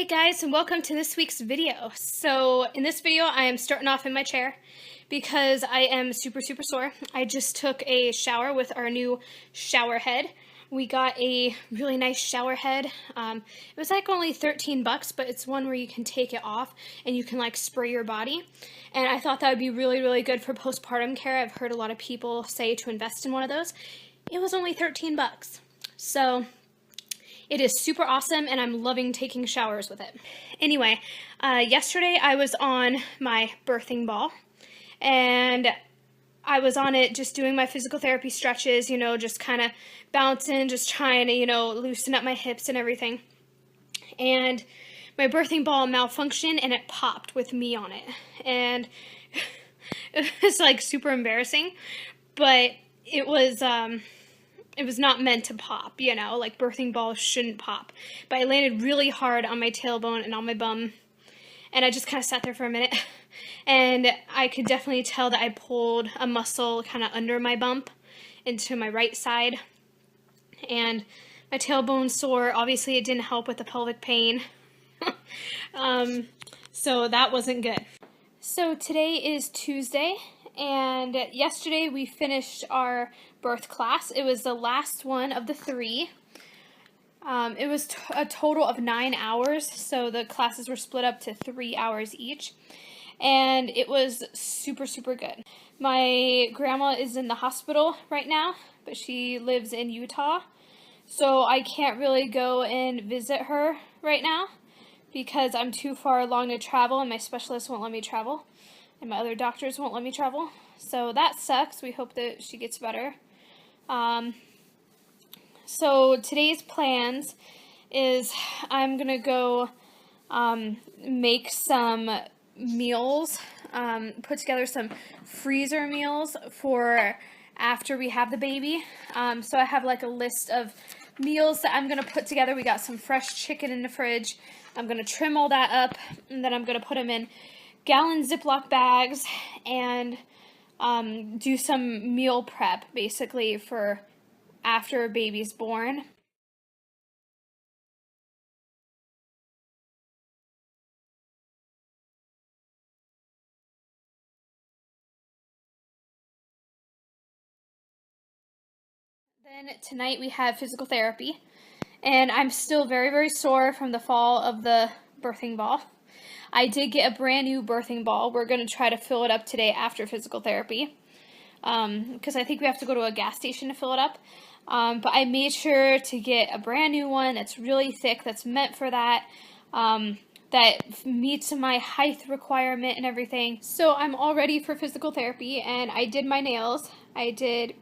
Hey guys, and welcome to this week's video. So in this video I am starting off in my chair because I am super sore. I just took a shower with our new shower head. We got a really nice shower head. It was like only 13 bucks, but it's one where you can take it off and you can like spray your body. And I thought that would be really good for postpartum care. I've heard a lot of people say to invest in one of those. It was only 13 bucks. So it is super awesome, and I'm loving taking showers with it. Anyway, yesterday I was on my birthing ball, and I was on it just doing my physical therapy stretches, you know, just kind of bouncing, just trying to, you know, loosen up my hips and everything. And my birthing ball malfunctioned, and it popped with me on it. And it was like super embarrassing, but it was not meant to pop, you know, like birthing balls shouldn't pop. But I landed really hard on my tailbone and on my bum, and I just kind of sat there for a minute, and I could definitely tell that I pulled a muscle kind of under my bump into my right side, and my tailbone sore. Obviously, it didn't help with the pelvic pain, so that wasn't good. So today is Tuesday, and yesterday we finished our birth class. It was the last one of the 3. It was a total of 9 hours, so the classes were split up to 3 hours each, and it was super good. My grandma is in the hospital right now, but she lives in Utah, so I can't really go and visit her right now because I'm too far along to travel, and my specialist won't let me travel, and my other doctors won't let me travel. So that sucks. We hope that she gets better. So today's plans is I'm gonna go make some meals, put together some freezer meals for after we have the baby. So I have like a list of meals that I'm gonna put together. We got some fresh chicken in the fridge. I'm gonna trim all that up, and then I'm gonna put them in gallon Ziploc bags and do some meal prep basically for after a baby's born. Then tonight we have physical therapy, and I'm still very sore from the fall of the birthing ball. I did get a brand new birthing ball. We're going to try to fill it up today after physical therapy, because I think we have to go to a gas station to fill it up. But I made sure to get a brand new one that's really thick, that's meant for that, that meets my height requirement and everything. So I'm all ready for physical therapy, and I did my nails. I did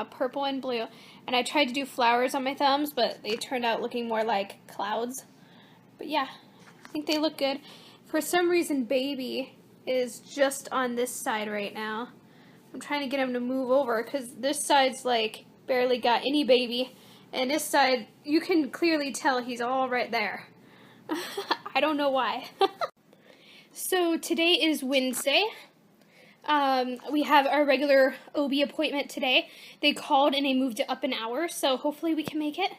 purple and blue, and I tried to do flowers on my thumbs, but they turned out looking more like clouds. But yeah, I think they look good. For some reason, baby is just on this side right now. I'm trying to get him to move over because this side's like barely got any baby, and this side you can clearly tell he's all right there. I don't know why. So today is Wednesday. We have our regular OB appointment today. They called and they moved it up an hour, so hopefully we can make it.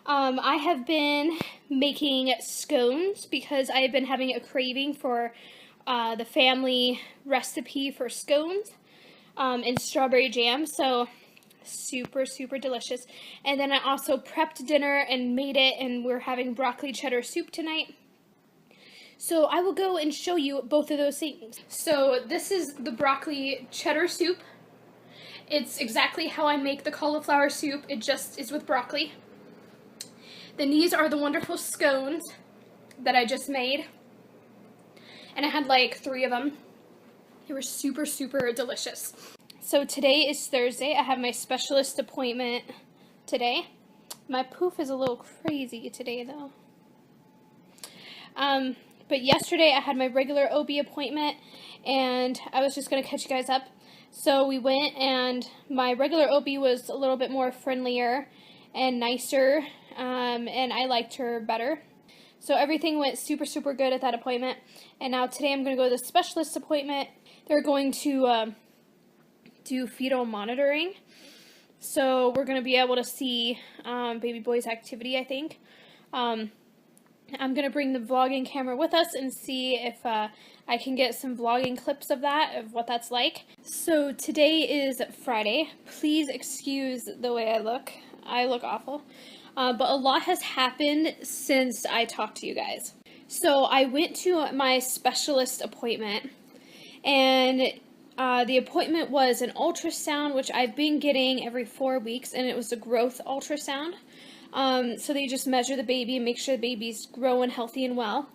I have been making scones because I have been having a craving for the family recipe for scones and strawberry jam, so super delicious. And then I also prepped dinner and made it, and we're having broccoli cheddar soup tonight. So I will go and show you both of those things. So this is the broccoli cheddar soup. It's exactly how I make the cauliflower soup. It just is with broccoli. Then these are the wonderful scones that I just made. And I had like 3 of them. They were super delicious. So today is Thursday. I have my specialist appointment today. My poof is a little crazy today though. But yesterday I had my regular OB appointment, and I was just going to catch you guys up. So we went, and my regular OB was a little bit more friendlier and nicer, and I liked her better. So everything went super good at that appointment. And now today I'm going to go to the specialist appointment. They're going to do fetal monitoring. So we're going to be able to see baby boy's activity, I think. I'm going to bring the vlogging camera with us and see if I can get some vlogging clips of that, of what that's like. So today is Friday. Please excuse the way I look. I look awful. But a lot has happened since I talked to you guys. So I went to my specialist appointment, and the appointment was an ultrasound, which I've been getting every 4 weeks, and it was a growth ultrasound. So they just measure the baby and make sure the baby's growing healthy and well.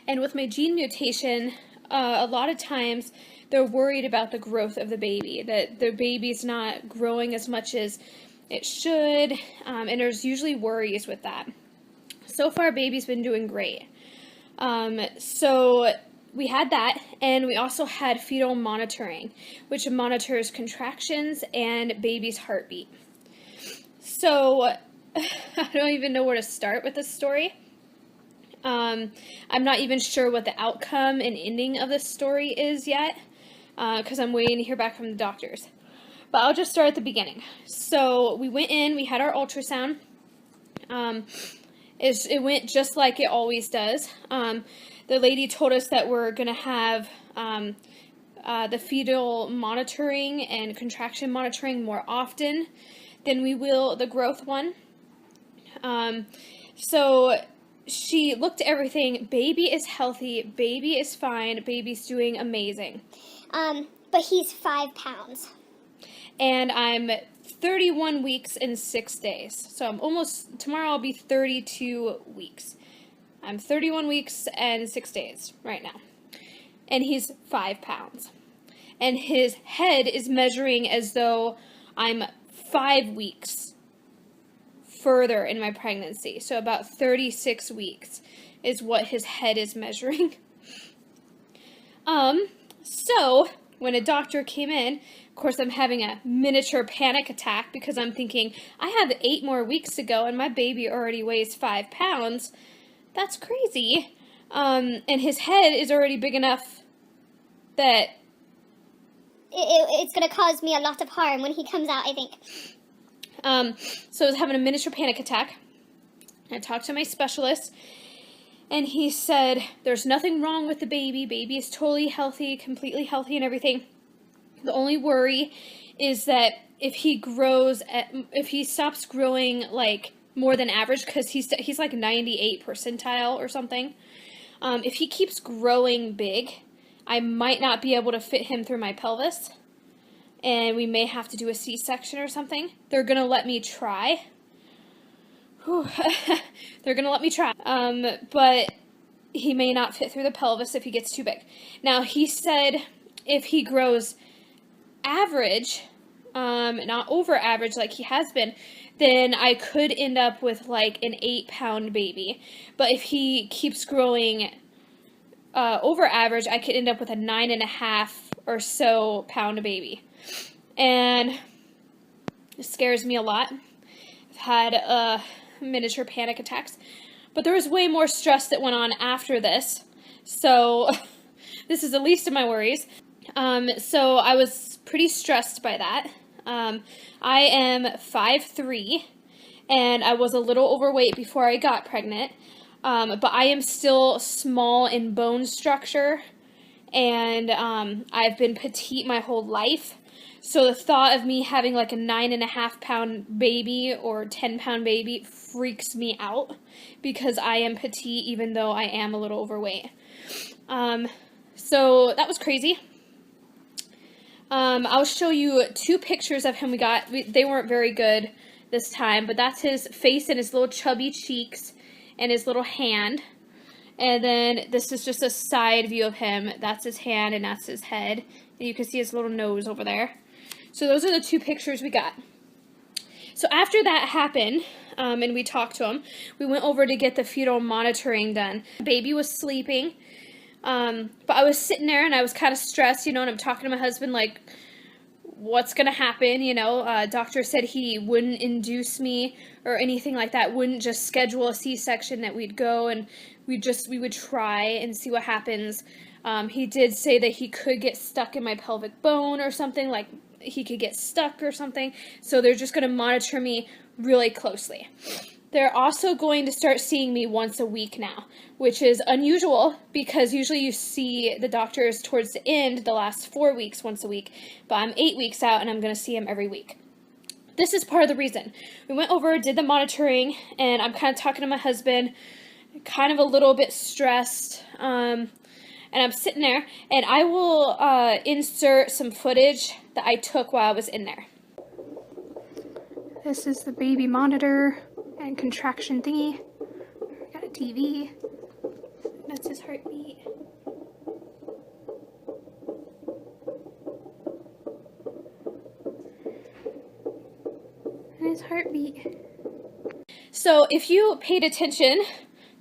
And with my gene mutation, a lot of times they're worried about the growth of the baby, that their baby's not growing as much as it should, and there's usually worries with that. So far, baby's been doing great. So we had that, and we also had fetal monitoring, which monitors contractions and baby's heartbeat. So I don't even know where to start with this story. I'm not even sure what the outcome and ending of this story is yet, because I'm waiting to hear back from the doctors. But I'll just start at the beginning. So we went in, we had our ultrasound. It went just like it always does. The lady told us that we're going to have the fetal monitoring and contraction monitoring more often than we will the growth one. So she looked at everything. Baby is healthy. Baby is fine. Baby's doing amazing. But he's 5 pounds. And I'm 31 weeks and 6 days. So tomorrow I'll be 32 weeks. I'm 31 weeks and 6 days right now. And he's 5 pounds. And his head is measuring as though I'm 5 weeks further in my pregnancy. So about 36 weeks is what his head is measuring. So when a doctor came in, of course I'm having a miniature panic attack because I'm thinking, I have 8 more weeks to go and my baby already weighs 5 pounds. That's crazy. And his head is already big enough that it's going to cause me a lot of harm when he comes out, I think. So I was having a miniature panic attack. I talked to my specialist, and he said, there's nothing wrong with the baby. Baby is totally healthy, completely healthy and everything. The only worry is that if he stops growing like more than average, because he's like 98 percentile or something. If he keeps growing big, I might not be able to fit him through my pelvis, and we may have to do a C-section or something. They're gonna let me try. They're gonna let me try. But he may not fit through the pelvis if he gets too big. Now, he said if he grows average, not over average like he has been, then I could end up with like an 8-pound baby. But if he keeps growing over average, I could end up with a 9.5 or so pound baby. And it scares me a lot. I've had miniature panic attacks. But there was way more stress that went on after this. So this is the least of my worries. So I was pretty stressed by that. I am 5'3", and I was a little overweight before I got pregnant. But I am still small in bone structure, and I've been petite my whole life. So the thought of me having like a 9.5 pound baby or 10-pound baby freaks me out because I am petite even though I am a little overweight. So that was crazy. I'll show you 2 pictures of him we got. They weren't very good this time, but that's his face and his little chubby cheeks and his little hand. And then this is just a side view of him. That's his hand and that's his head. And you can see his little nose over there. So those are the 2 pictures we got. So after that happened, and we talked to him, we went over to get the fetal monitoring done. The baby was sleeping, but I was sitting there and I was kind of stressed, and I'm talking to my husband like, what's going to happen, doctor said he wouldn't induce me or anything like that, wouldn't just schedule a C-section, that we'd go and we would try and see what happens. He did say that he could get stuck in my pelvic bone or something, like he could get stuck or something, so they're just going to monitor me really closely. They're also going to start seeing me once a week now, which is unusual because usually you see the doctors towards the end, the last 4 weeks, once a week, but I'm 8 weeks out and I'm going to see him every week. This is part of the reason. We went over, did the monitoring, and I'm kind of talking to my husband, kind of a little bit stressed, and I'm sitting there, and I will insert some footage that I took while I was in there. This is the baby monitor and contraction thingy. Got a TV. That's his heartbeat. And his heartbeat. So if you paid attention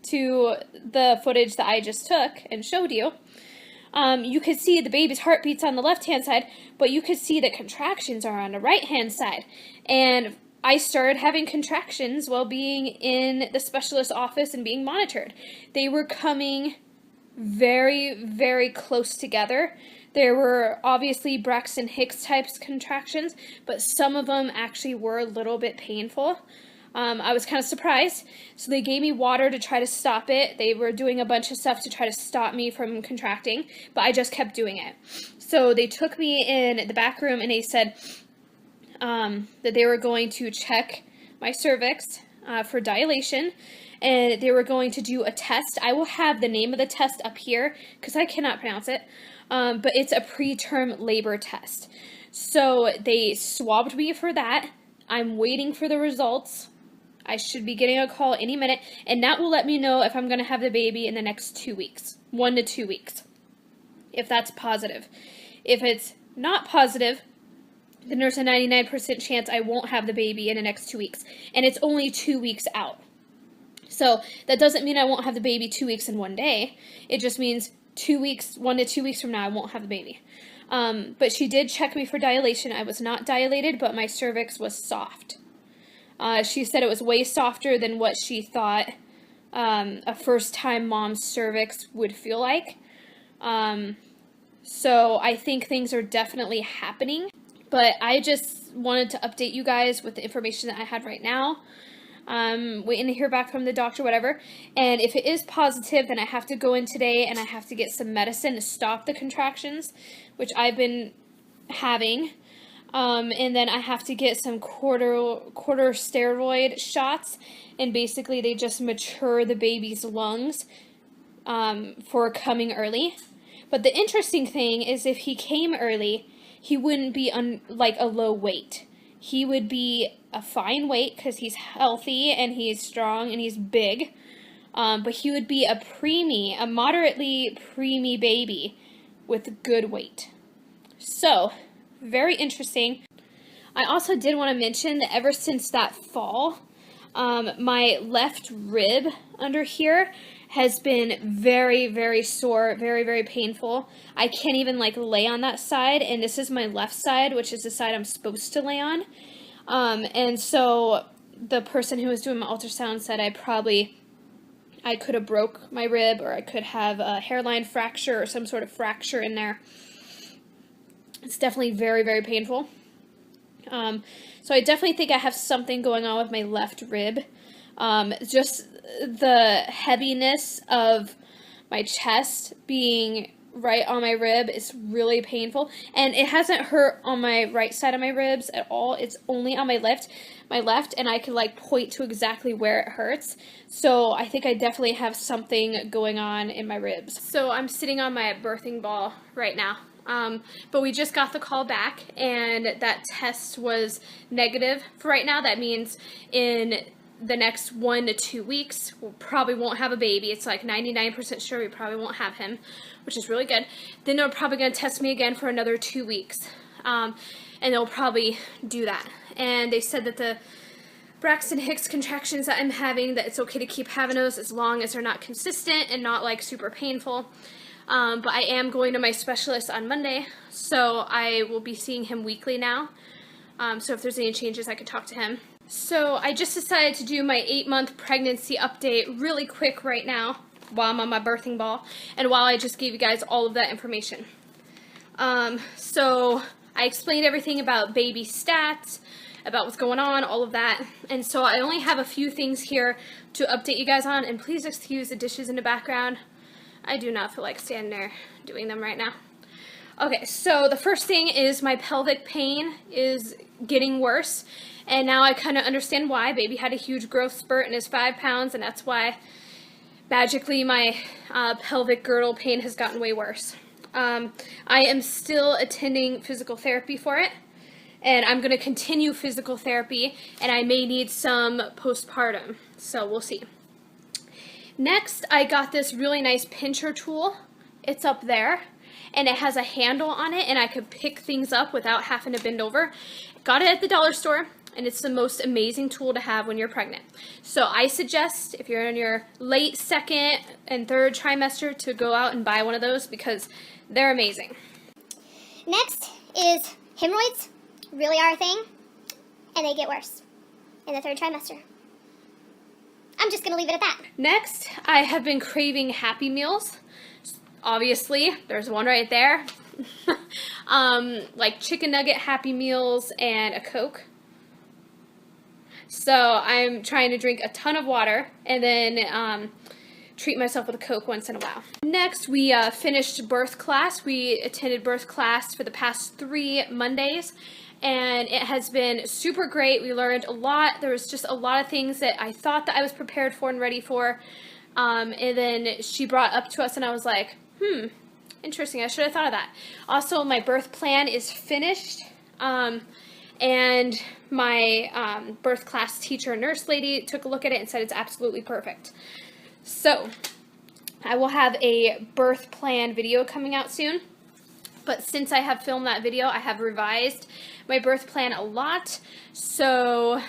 to the footage that I just took and showed you, you could see the baby's heartbeats on the left-hand side, but you could see that contractions are on the right-hand side. And I started having contractions while being in the specialist's office and being monitored. They were coming very, very close together. There were obviously Braxton Hicks types contractions, but some of them actually were a little bit painful. I was kind of surprised, so they gave me water to try to stop it. They were doing a bunch of stuff to try to stop me from contracting, but I just kept doing it. So they took me in the back room and they said that they were going to check my cervix for dilation, and they were going to do a test. I will have the name of the test up here because I cannot pronounce it, but it's a preterm labor test. So they swabbed me for that. I'm waiting for the results. I should be getting a call any minute, and that will let me know if I'm going to have the baby in the next 2 weeks, 1 to 2 weeks, if that's positive. If it's not positive, then there's a 99% chance I won't have the baby in the next 2 weeks, and it's only 2 weeks out. So that doesn't mean I won't have the baby 2 weeks in 1 day. It just means 2 weeks, 1 to 2 weeks from now, I won't have the baby. But she did check me for dilation. I was not dilated, but my cervix was soft. She said it was way softer than what she thought a first-time mom's cervix would feel like. So I think things are definitely happening. But I just wanted to update you guys with the information that I had right now. Waiting to hear back from the doctor, whatever. And if it is positive, then I have to go in today and I have to get some medicine to stop the contractions, which I've been having. And then I have to get some quarter steroid shots, and basically they just mature the baby's lungs for coming early. But the interesting thing is if he came early, he wouldn't be like a low weight. He would be a fine weight because he's healthy and he's strong and he's big. But he would be a moderately preemie baby with good weight. So, very interesting. I also did want to mention that ever since that fall, my left rib under here has been very, very sore, very, very painful. I can't even like lay on that side, and this is my left side, which is the side I'm supposed to lay on. And so the person who was doing my ultrasound said I could have broke my rib, or I could have a hairline fracture or some sort of fracture in there. It's definitely very, very painful. So I definitely think I have something going on with my left rib. Just the heaviness of my chest being right on my rib is really painful. And it hasn't hurt on my right side of my ribs at all. It's only on my left, and I can like point to exactly where it hurts. So I think I definitely have something going on in my ribs. So I'm sitting on my birthing ball right now. But we just got the call back, and that test was negative for right now. That means in the next 1 to 2 weeks, we probably won't have a baby. It's like 99% sure we probably won't have him, which is really good. Then they're probably going to test me again for another 2 weeks, and they'll probably do that. And they said that the Braxton Hicks contractions that I'm having, that it's okay to keep having those as long as they're not consistent and not like super painful. But I am going to my specialist on Monday, so I will be seeing him weekly now. So if there's any changes, I could talk to him. So I just decided to do my 8-month pregnancy update really quick right now while I'm on my birthing ball, and while I just gave you guys all of that information. So I explained everything about baby stats, about what's going on, all of that. And so I only have a few things here to update you guys on, and please excuse the dishes in the background. I do not feel like standing there doing them right now. Okay, so the first thing is my pelvic pain is getting worse, and now I kind of understand why. Baby had a huge growth spurt and is 5 pounds, and that's why magically my pelvic girdle pain has gotten way worse. I am still attending physical therapy for it, and I'm going to continue physical therapy, and I may need some postpartum, so we'll see. Next, I got this really nice pincher tool. It's up there, and it has a handle on it, and I could pick things up without having to bend over. Got it at the dollar store, and it's the most amazing tool to have when you're pregnant. So I suggest, if you're in your late second and third trimester, to go out and buy one of those because they're amazing. Next is hemorrhoids. Really are a thing, and they get worse in the third trimester. I'm just going to leave it at that. Next, I have been craving Happy Meals. Obviously, there's one right there. Like chicken nugget Happy Meals and a Coke. So I'm trying to drink a ton of water and then treat myself with a Coke once in a while. Next, we finished birth class. We attended birth class for the past 3 Mondays, and it has been super great. We learned a lot. There was just a lot of things that I thought that I was prepared for and ready for. And then she brought up to us, and I was like, interesting. I should have thought of that. Also, my birth plan is finished. And my birth class teacher, nurse lady, took a look at it and said it's absolutely perfect. So, I will have a birth plan video coming out soon. But since I have filmed that video, I have revised my birth plan a lot. So,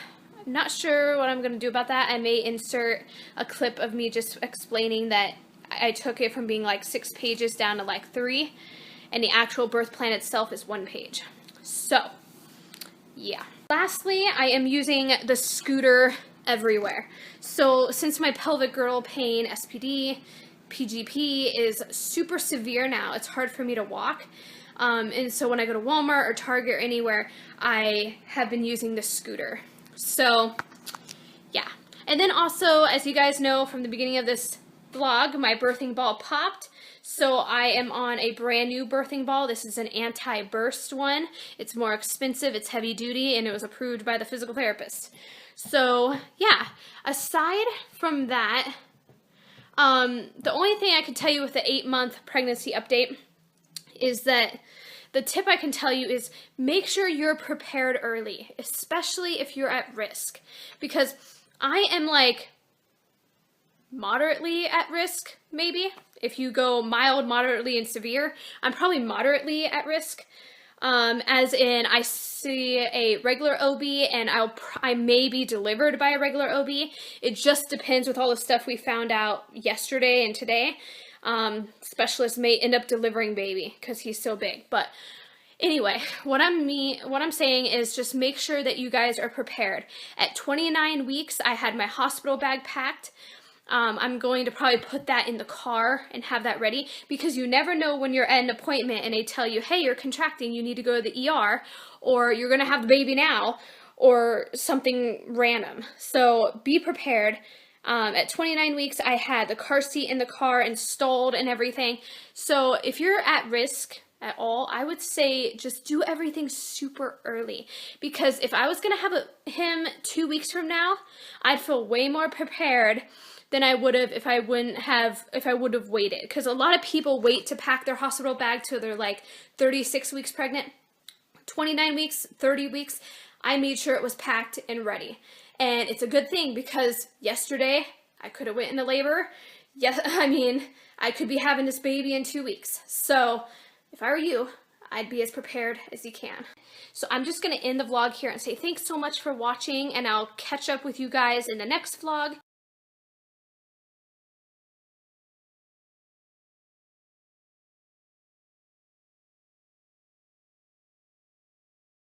I'm not sure what I'm going to do about that. I may insert a clip of me just explaining that I took it from being like 6 pages down to like 3. And the actual birth plan itself is 1 page. So, yeah. Lastly, I am using the scooter everywhere. So since my pelvic girdle pain, SPD, PGP is super severe now, it's hard for me to walk. And so when I go to Walmart or Target or anywhere, I have been using the scooter. So yeah. And then also, as you guys know from the beginning of this vlog, my birthing ball popped. So I am on a brand new birthing ball. This is an anti-burst one. It's more expensive, it's heavy duty, and it was approved by the physical therapist. So yeah, aside from that, the only thing I can tell you with the 8-month pregnancy update is that the tip I can tell you is make sure you're prepared early, especially if you're at risk. Because I am like moderately at risk, maybe. If you go mild, moderately, and severe, I'm probably moderately at risk. As in, I see a regular OB, and I may be delivered by a regular OB. It just depends with all the stuff we found out yesterday and today. Specialist may end up delivering baby because he's so big. But anyway, what I'm saying is just make sure that you guys are prepared. At 29 weeks, I had my hospital bag packed. I'm going to probably put that in the car and have that ready because you never know when you're at an appointment and they tell you, hey, you're contracting, you need to go to the ER, or you're going to have the baby now, or something random. So be prepared. At 29 weeks, I had the car seat in the car installed and everything. So if you're at risk at all, I would say just do everything super early, because if I was going to have him 2 weeks from now, I'd feel way more prepared than I would have if I would have waited. Because a lot of people wait to pack their hospital bag till they're like 36 weeks pregnant, 29 weeks, 30 weeks. I made sure it was packed and ready. And it's a good thing because yesterday I could have went into labor. Yes, I mean, I could be having this baby in 2 weeks. So if I were you, I'd be as prepared as you can. So I'm just going to end the vlog here and say thanks so much for watching, and I'll catch up with you guys in the next vlog.